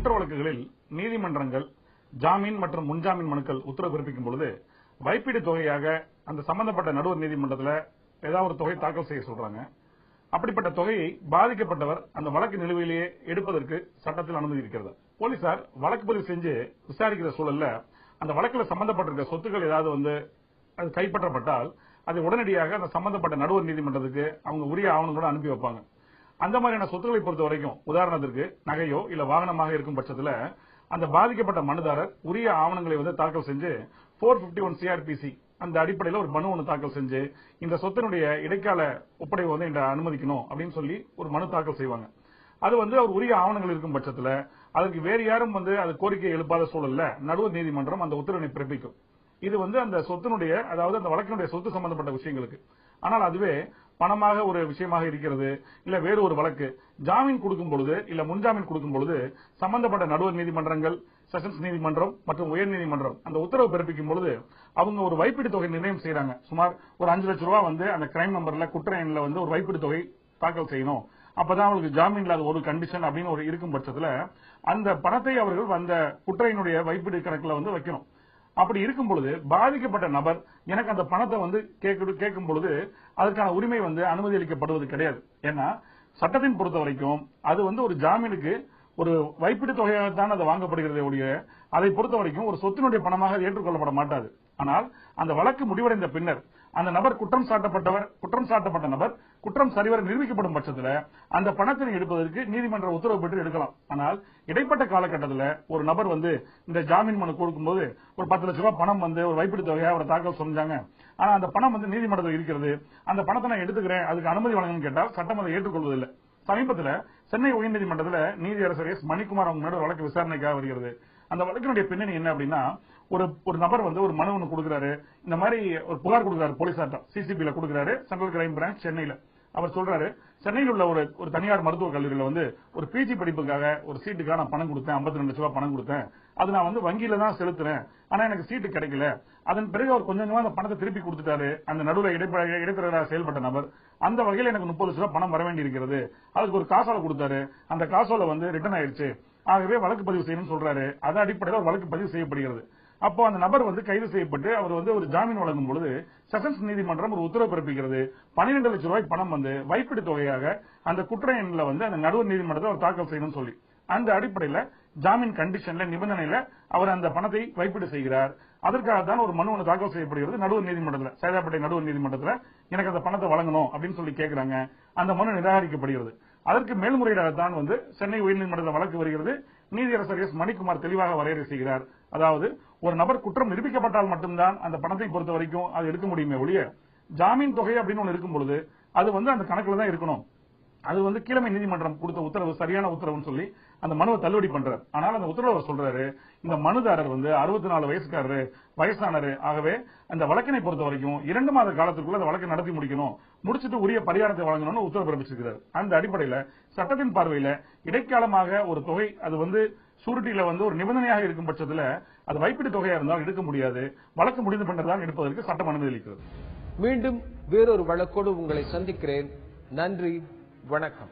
குற்ற வழக்குகளில் நீதிமன்றங்கள் ஜாமீன் மற்றும் முன்ஜாமீன் மனுக்கள் உத்தரவு பிறப்பிக்கும் பொழுது வைப்பீடு தொகையாக அந்த சம்பந்தப்பட்ட நடுவர் நீதிமன்றத்தில் ஏதாவது ஒரு தொகை தாக்கல் செய்ய சொல்றாங்க. அப்படிப்பட்ட தொகையை பாதிக்கப்பட்டவர் அந்த வழக்கு நிலுவையிலேயே எடுப்பதற்கு சட்டத்தில் அனுமதி இருக்கிறது. போலீசார் வழக்கு பதிவு செஞ்சு விசாரிக்கிற சூழல்ல அந்த வழக்கில் சம்பந்தப்பட்டிருக்க சொத்துக்கள் ஏதாவது அது கைப்பற்றப்பட்டால் அதை உடனடியாக அந்த சம்பந்தப்பட்ட நடுவர் நீதிமன்றத்துக்கு அவங்க உரிய ஆவணங்களோட அனுப்பி வைப்பாங்க. அந்த மாதிரியான சொத்துக்களை பொறுத்த வரைக்கும் உதாரணத்திற்கு நகையோ இல்ல வாகனமாக இருக்கும் பட்சத்தில் அந்த பாதிக்கப்பட்ட மனுதாரர் உரிய ஆவணங்களை தாக்கல் செஞ்சு 451 CRPC அந்த அடிப்படையில் ஒரு மனு ஒன்று தாக்கல் செஞ்சு இந்த சொத்தினுடைய இடைக்கால ஒப்படைவை அனுமதிக்கணும் அப்படின்னு சொல்லி ஒரு மனு தாக்கல் செய்வாங்க. அது அவர் உரிய ஆவணங்கள் இருக்கும் பட்சத்தில் அதற்கு வேறு யாரும் அது கோரிக்கை எழுப்பாத சூழல்ல நடுவர் நீதிமன்றம் அந்த உத்தரவினை பிறப்பிக்கும். இது அந்த சொத்தினுடைய அதாவது அந்த வழக்கினுடைய சொத்து சம்பந்தப்பட்ட விஷயங்களுக்கு. ஆனால் அதுவே பணமாக ஒரு விஷயமாக இருக்கிறது இல்ல வேறு ஒரு வழக்கு ஜாமீன் கொடுக்கும் பொழுது இல்ல முன்ஜாமீன் கொடுக்கும் பொழுது சம்பந்தப்பட்ட நடுவர் நீதிமன்றங்கள் செஷன்ஸ் நீதிமன்றம் மற்றும் உயர் நீதிமன்றம் அந்த உத்தரவு பிறப்பிக்கும் பொழுது அவங்க ஒரு வைப்பீடு தொகை நிர்ணயம் செய்யறாங்க. சுமார் ஒரு 5 லட்சம் ரூபாய் அந்த கிரைம் நம்பர்ல குற்ற எண்ணில் ஒரு வைப்பீடு தொகை தாக்கல் செய்யணும். அப்பதான் அவங்களுக்கு ஜாமீன்ல அது ஒரு கண்டிஷன் அப்படின்னு ஒரு இருக்கும் பட்சத்துல அந்த பணத்தை அவர்கள் அந்த குற்றையினுடைய வைப்பீடு கணக்குல வைக்கணும். அப்படி இருக்கும் பொழுது பாதிக்கப்பட்ட நபர் எனக்கு அந்த பணத்தை கேட்கும் பொழுது அதற்கான உரிமை அனுமதி அளிக்கப்படுவது கிடையாது. ஏன்னா சட்டத்தின் பொறுத்த வரைக்கும் அது ஒரு ஜாமீனுக்கு ஒரு வைப்பீடு தொகையாகத்தான் அது வாங்கப்படுகிறதே ஒழிய அதை பொறுத்த வரைக்கும் ஒரு சொத்தினுடைய பணமாக ஏற்றுக்கொள்ளப்பட மாட்டாது. ஆனால் அந்த வழக்கு முடிவடைந்த பின்னர் அந்த நபர் குற்றம் சாட்டப்பட்ட நபர் குற்றம் சரிவர நிரூபிக்கப்படும் பட்சத்தில் அந்த பணத்தினை எடுப்பதற்கு நீதிமன்ற உத்தரவு பெற்று எடுக்கலாம். ஆனால் இடைப்பட்ட காலகட்டத்தில் ஒரு நபர் இந்த ஜாமீன் மனு கொடுக்கும்போது ஒரு 10 லட்சம் ரூபாய் பணம் ஒரு வைப்பீடு தொகையை அவர் தாக்கல் செஞ்சாங்க. ஆனா அந்த பணம் நீதிமன்றத்தில் இருக்கிறது. அந்த பணத்தை நான் எடுத்துக்கிறேன் அதுக்கு அனுமதி வழங்கணும்னு கேட்டால் சட்டம் அதை ஏற்றுக்கொள்வதில்லை. சமீபத்தில் சென்னை உயர்நீதிமன்றத்தில் நீதியரசர் எஸ் மணிக்குமார் அவங்க முன்னாடி வழக்கு விசாரணைக்காக வருகிறது. அந்த வழக்கினுடைய பின்னணி என்ன அப்படின்னா ஒரு நபர் ஒரு மனு ஒன்று கொடுக்கிறாரு. இந்த மாதிரி ஒரு புகார் கொடுக்கிறாரு போலீசார்ட்ட சிசிபில கொடுக்கிறாரு சென்ட்ரல் கிரைம் பிரான்ச் சென்னையில. அவர் சொல்றாரு சென்னையில் உள்ள ஒரு தனியார் மருத்துவக் கல்லூரியில் ஒரு பிஜி படிப்புக்காக ஒரு சீட்டுக்காக நான் பணம் கொடுத்தேன். 52 லட்சம் ரூபாய் பணம் கொடுத்தேன். அது நான் வங்கியில தான் செலுத்துறேன். ஆனா எனக்கு சீட்டு கிடைக்கல. அதன் பிறகு அவர் கொஞ்சமா அந்த பணத்தை திருப்பி கொடுத்துட்டாரு. அந்த நடுவில் இடைத்தரகராக செயல்பட்ட நபர் அந்த வகையில் எனக்கு 30 லட்சம் ரூபாய் பணம் வர வேண்டி இருக்கிறது. அதுக்கு ஒரு காசோலை கொடுத்தாரு. அந்த காசோலை ரிட்டர்ன் ஆயிடுச்சு. ஆகவே வழக்கு பதிவு செய்யணும்னு சொல்றாரு. அதன் அடிப்படையில் ஒரு வழக்கு பதிவு செய்யப்படுகிறது. அப்போ அந்த நபர் கைது செய்யப்பட்டு அவர் ஒரு ஜாமீன் வழங்கும் பொழுது செஷன்ஸ் நீதிமன்றம் ஒரு உத்தரவு பிறப்பிக்கிறது. 12 லட்சம் ரூபாய் பணம் வைப்பீடு தொகையாக அந்த குற்ற எண்ணில் அந்த நடுவர் நீதிமன்றத்தை அவர் தாக்கல் செய்யணும்னு சொல்லி அந்த அடிப்படையில் ஜாமீன் கண்டிஷன்ல நிபந்தனையில அவர் அந்த பணத்தை வைப்பீடு செய்கிறார். அதற்காகத்தான் ஒரு மனு தாக்கல் செய்யப்படுகிறது நடுவர் நீதிமன்றத்தில். சைதாப்பேட்டை நடுவர் நீதிமன்றத்தில் எனக்கு அந்த பணத்தை வழங்கணும் அப்படின்னு சொல்லி கேட்கிறாங்க. அந்த மனு நிராகரிக்கப்படுகிறது. அதற்கு மேல்முறையீடாகத்தான் சென்னை உயர்நீதிமன்றத்தில் வழக்கு வருகிறது. நீதியரசர் எஸ் மணிக்குமார் தெளிவாக வரையறை செய்கிறார். அதாவது ஒரு நபர் குற்றம் நிரூபிக்கப்பட்டால் மட்டும்தான் அந்த பணத்தை பொறுத்த வரைக்கும் அது எடுக்க முடியுமே ஒழிய ஜாமீன் தொகை அப்படின்னு ஒன்று இருக்கும் பொழுது அது அந்த கணக்குல தான் இருக்கணும். அது கீழமை நீதிமன்றம் கொடுத்த உத்தரவு சரியான உத்தரவுன்னு சொல்லி அந்த மனுவை தள்ளுபடி பண்றாரு. ஆனால் அந்த உத்தரவு அவர் சொல்றாரு இந்த மனுதாரர் 64 வயசானரு. ஆகவே அந்த வழக்கினை பொறுத்த வரைக்கும் 2 மாத காலத்துக்குள்ள அந்த வழக்கை நடத்தி முடிச்சிட்டு உரிய பரிகாரத்தை வழங்கணும்னு உத்தரவு பிறப்பிச்சிருக்கிறார். அந்த அடிப்படையில் சட்டத்தின் பார்வையில இடைக்காலமாக ஒரு தொகை அது சூரிட்டியில ஒரு நிபந்தனையாக இருக்கும் பட்சத்தில் அது வைப்பீடு தொகையா இருந்தால் எடுக்க முடியாது. வழக்கு முடிந்து பின்னர்தான் எடுப்பதற்கு சட்டம் அனுமதி அளிக்கிறது. மீண்டும் வேறொரு வழக்கோடு உங்களை சந்திக்கிறேன். நன்றி, வணக்கம்.